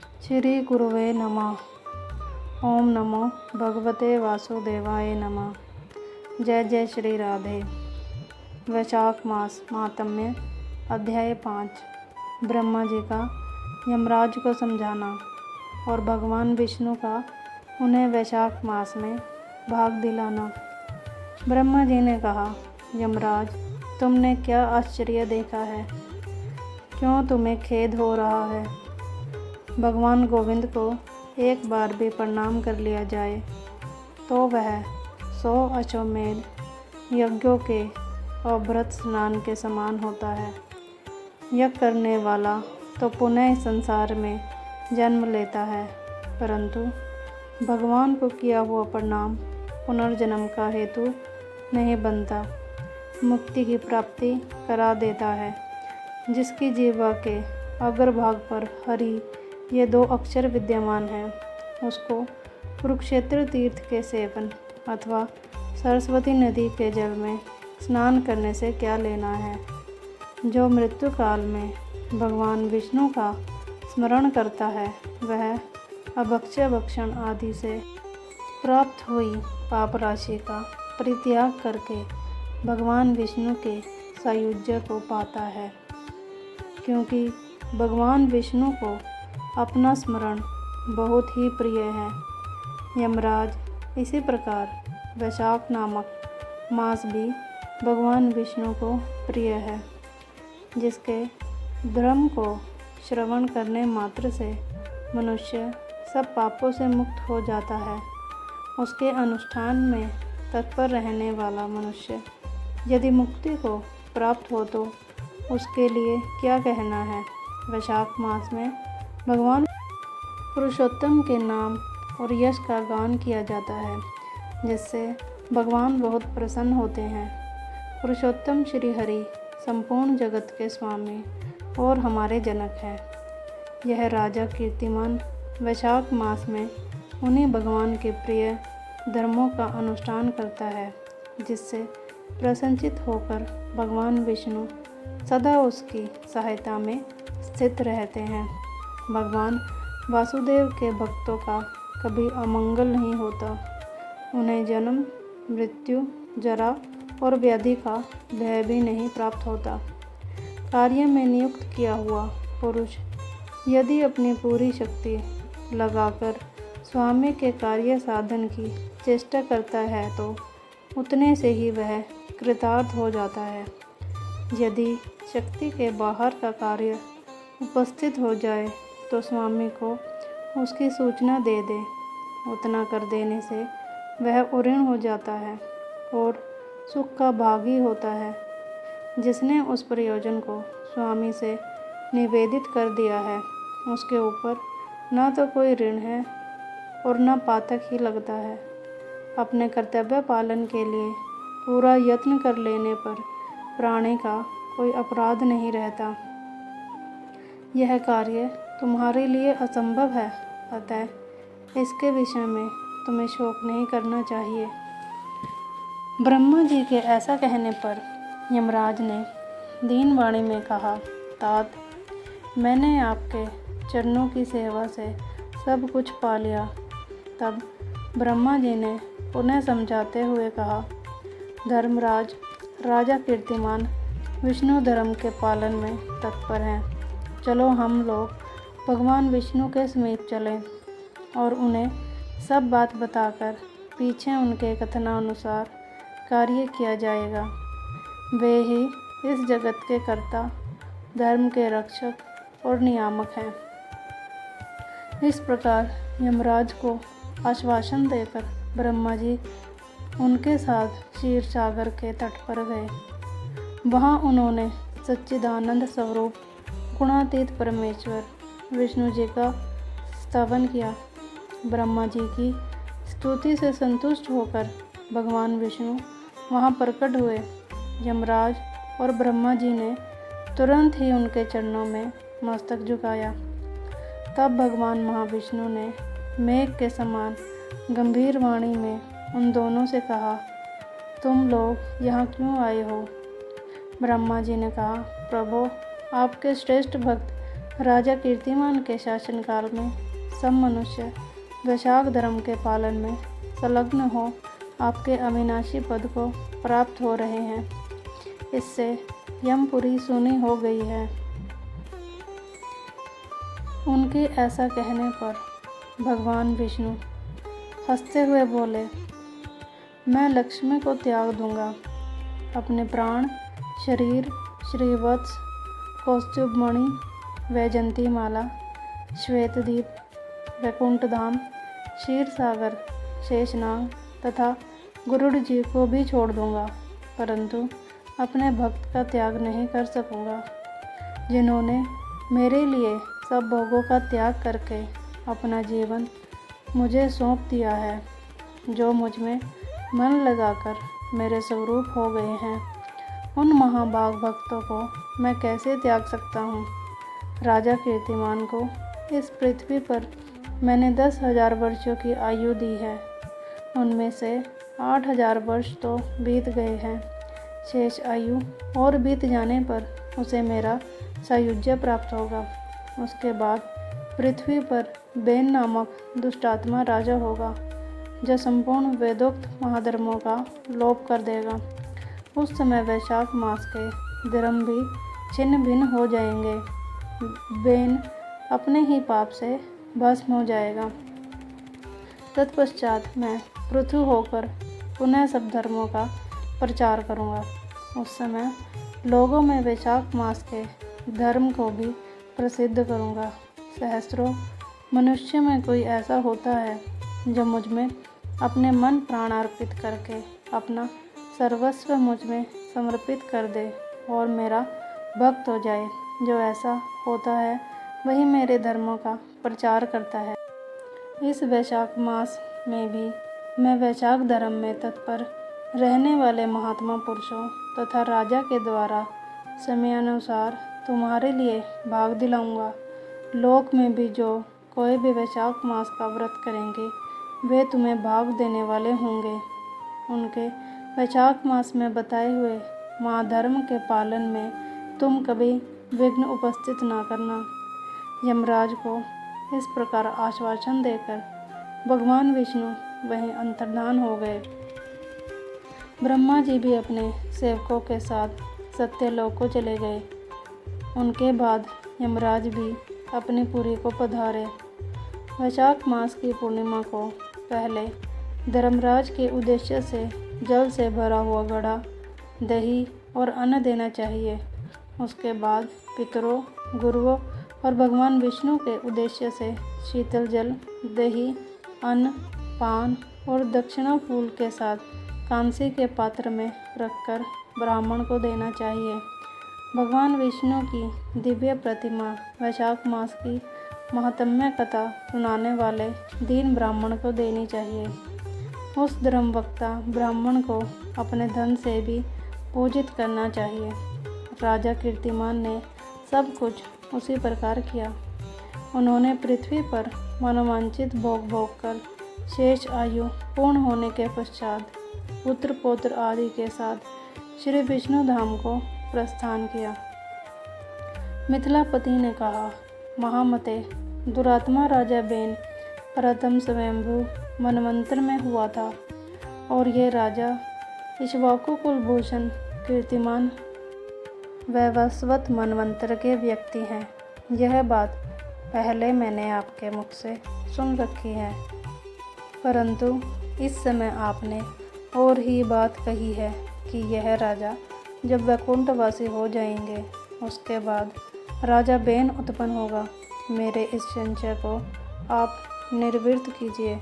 श्री गुरुवे नमः। ओम नमो भगवते वासुदेवाय नमः। जय जय श्री राधे। वैशाख मास महात्म्य अध्याय 5। ब्रह्मा जी का यमराज को समझाना और भगवान विष्णु का उन्हें वैशाख मास में भाग दिलाना। ब्रह्मा जी ने कहा, यमराज, तुमने क्या आश्चर्य देखा है? क्यों तुम्हें खेद हो रहा है? भगवान गोविंद को एक बार भी प्रणाम कर लिया जाए तो वह 100 अश्वमेध यज्ञों के और व्रत स्नान के समान होता है। यज्ञ करने वाला तो पुनः इस संसार में जन्म लेता है, परंतु भगवान को किया हुआ प्रणाम पुनर्जन्म का हेतु नहीं बनता, मुक्ति की प्राप्ति करा देता है। जिसकी जीवा के अग्रभाग पर हरि ये 2 अक्षर विद्यमान हैं, उसको कुरुक्षेत्र तीर्थ के सेवन अथवा सरस्वती नदी के जल में स्नान करने से क्या लेना है। जो मृत्यु काल में भगवान विष्णु का स्मरण करता है, वह अभक्ष्य भक्षण आदि से प्राप्त हुई पाप राशि का परित्याग करके भगवान विष्णु के सायुज्य को पाता है। क्योंकि भगवान विष्णु को अपना स्मरण बहुत ही प्रिय है। यमराज, इसी प्रकार वैशाख नामक मास भी भगवान विष्णु को प्रिय है, जिसके धर्म को श्रवण करने मात्र से मनुष्य सब पापों से मुक्त हो जाता है। उसके अनुष्ठान में तत्पर रहने वाला मनुष्य यदि मुक्ति को प्राप्त हो तो उसके लिए क्या कहना है। वैशाख मास में भगवान पुरुषोत्तम के नाम और यश का गान किया जाता है, जिससे भगवान बहुत प्रसन्न होते हैं। पुरुषोत्तम श्री हरि संपूर्ण जगत के स्वामी और हमारे जनक हैं। यह राजा कीर्तिमान वैशाख मास में उन्हीं भगवान के प्रिय धर्मों का अनुष्ठान करता है, जिससे प्रसन्नचित होकर भगवान विष्णु सदा उसकी सहायता में स्थित रहते हैं। भगवान वासुदेव के भक्तों का कभी अमंगल नहीं होता। उन्हें जन्म, मृत्यु, जरा और व्याधि का भय भी नहीं प्राप्त होता। कार्य में नियुक्त किया हुआ पुरुष यदि अपनी पूरी शक्ति लगाकर स्वामी के कार्य साधन की चेष्टा करता है तो उतने से ही वह कृतार्थ हो जाता है। यदि शक्ति के बाहर का कार्य उपस्थित हो जाए तो स्वामी को उसकी सूचना दे दे। उतना कर देने से वह उऋण हो जाता है और सुख का भागी होता है। जिसने उस प्रयोजन को स्वामी से निवेदित कर दिया है, उसके ऊपर न तो कोई ऋण है और न पातक ही लगता है। अपने कर्तव्य पालन के लिए पूरा यत्न कर लेने पर प्राणी का कोई अपराध नहीं रहता। यह कार्य तुम्हारे लिए असंभव है, अतः इसके विषय में तुम्हें शोक नहीं करना चाहिए। ब्रह्मा जी के ऐसा कहने पर यमराज ने दीन वाणी में कहा, तात, मैंने आपके चरणों की सेवा से सब कुछ पा लिया। तब ब्रह्मा जी ने पुनः समझाते हुए कहा, धर्मराज, राजा कीर्तिमान विष्णु धर्म के पालन में तत्पर हैं। चलो हम लोग भगवान विष्णु के समीप चलें और उन्हें सब बात बताकर पीछे उनके कथनानुसार कार्य किया जाएगा। वे ही इस जगत के कर्ता, धर्म के रक्षक और नियामक हैं। इस प्रकार यमराज को आश्वासन देकर ब्रह्मा जी उनके साथ क्षीर सागर के तट पर गए। वहाँ उन्होंने सच्चिदानंद स्वरूप गुणातीत परमेश्वर विष्णु जी का स्तवन किया। ब्रह्मा जी की स्तुति से संतुष्ट होकर भगवान विष्णु वहाँ प्रकट हुए। यमराज और ब्रह्मा जी ने तुरंत ही उनके चरणों में मस्तक झुकाया। तब भगवान महाविष्णु ने मेघ के समान गंभीर वाणी में उन दोनों से कहा, तुम लोग यहाँ क्यों आए हो? ब्रह्मा जी ने कहा, प्रभो, आपके श्रेष्ठ भक्त राजा कीर्तिमान के शासनकाल में सब मनुष्य वैशाख धर्म के पालन में संलग्न हो आपके अविनाशी पद को प्राप्त हो रहे हैं। इससे यमपुरी सुनी हो गई है। उनके ऐसा कहने पर भगवान विष्णु हंसते हुए बोले, मैं लक्ष्मी को त्याग दूंगा। अपने प्राण, शरीर, श्रीवत्स, कौस्तुभमणि, वैजंती माला, श्वेतदीप, वैकुंठ धाम, क्षीर सागर, शेषनाग तथा गरुड़ जी को भी छोड़ दूंगा, परंतु अपने भक्त का त्याग नहीं कर सकूंगा, जिन्होंने मेरे लिए सब भोगों का त्याग करके अपना जीवन मुझे सौंप दिया है, जो मुझ में मन लगाकर मेरे स्वरूप हो गए हैं। उन महाभाग भक्तों को मैं कैसे त्याग सकता हूँ। राजा कीर्तिमान को इस पृथ्वी पर मैंने 10,000 वर्षों की आयु दी है। उनमें से 8,000 वर्ष तो बीत गए हैं। शेष आयु और बीत जाने पर उसे मेरा सायुज्य प्राप्त होगा। उसके बाद पृथ्वी पर बेन नामक दुष्टात्मा राजा होगा, जो संपूर्ण वेदोक्त महाधर्मों का लोप कर देगा। उस समय वैशाख मास के धर्म भी छिन्न भिन्न हो जाएंगे। बेन अपने ही पाप से भस्म हो जाएगा। तत्पश्चात मैं पृथु होकर पुनः सब धर्मों का प्रचार करूँगा। उस समय लोगों में वैशाख मास के धर्म को भी प्रसिद्ध करूँगा। सहस्त्रों मनुष्य में कोई ऐसा होता है जो मुझ में अपने मन प्राण अर्पित करके अपना सर्वस्व मुझ में समर्पित कर दे और मेरा भक्त हो जाए। जो ऐसा होता है वही मेरे धर्मों का प्रचार करता है। इस वैशाख मास में भी मैं वैशाख धर्म में तत्पर रहने वाले महात्मा पुरुषों तथा राजा के द्वारा समयानुसार तुम्हारे लिए भाग दिलाऊंगा। लोक में भी जो कोई भी वैशाख मास का व्रत करेंगे वे तुम्हें भाग देने वाले होंगे। उनके वैशाख मास में बताए हुए महाधर्म के पालन में तुम कभी विघ्न उपस्थित ना करना। यमराज को इस प्रकार आश्वासन देकर भगवान विष्णु वहीं अंतर्धान हो गए। ब्रह्मा जी भी अपने सेवकों के साथ सत्यलोक को चले गए। उनके बाद यमराज भी अपनी पुरी को पधारे। वैशाख मास की पूर्णिमा को पहले धर्मराज के उद्देश्य से जल से भरा हुआ घड़ा, दही और अन्न देना चाहिए। उसके बाद पितरों, गुरुओं और भगवान विष्णु के उद्देश्य से शीतल जल, दही, अन्न, पान और दक्षिणा फूल के साथ कांसी के पात्र में रखकर ब्राह्मण को देना चाहिए। भगवान विष्णु की दिव्य प्रतिमा वैशाख मास की महात्म्य कथा सुनाने वाले दीन ब्राह्मण को देनी चाहिए। उस धर्मवक्ता ब्राह्मण को अपने धन से भी पूजित करना चाहिए। राजा कीर्तिमान ने सब कुछ उसी प्रकार किया। उन्होंने पृथ्वी पर मनोवांछित भोग भोग कर शेष आयु पूर्ण होने के पश्चात पुत्र पौत्र आदि के साथ श्री विष्णु धाम को प्रस्थान किया। मिथिलापति ने कहा, महामते, दुरात्मा राजा बेन प्रथम स्वयंभू मनवंतर में हुआ था और ये राजा इक्ष्वाकु कुलभूषण कीर्तिमान वैवस्वत मनवंतर के व्यक्ति हैं। यह बात पहले मैंने आपके मुख से सुन रखी है, परंतु इस समय आपने और ही बात कही है कि यह राजा जब वैकुंठवासी हो जाएंगे उसके बाद राजा बेन उत्पन्न होगा। मेरे इस संशय को आप निर्वृत्त कीजिए।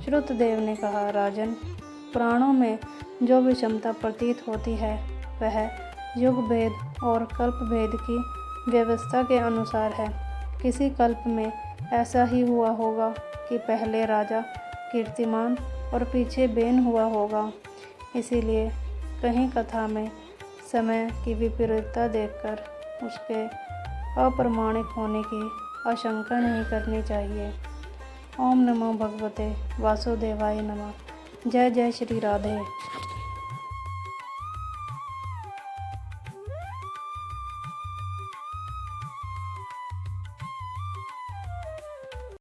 श्रुतदेव ने कहा, राजन, पुराणों में जो विषमता प्रतीत होती है वह युग भेद और कल्प भेद की व्यवस्था के अनुसार है। किसी कल्प में ऐसा ही हुआ होगा कि पहले राजा कीर्तिमान और पीछे बेन हुआ होगा। इसीलिए कहीं कथा में समय की विपरीतता देखकर उसके अप्रमाणिक होने की आशंका नहीं करनी चाहिए। ओम नमो भगवते वासुदेवाय नमः। जय जय श्री राधे।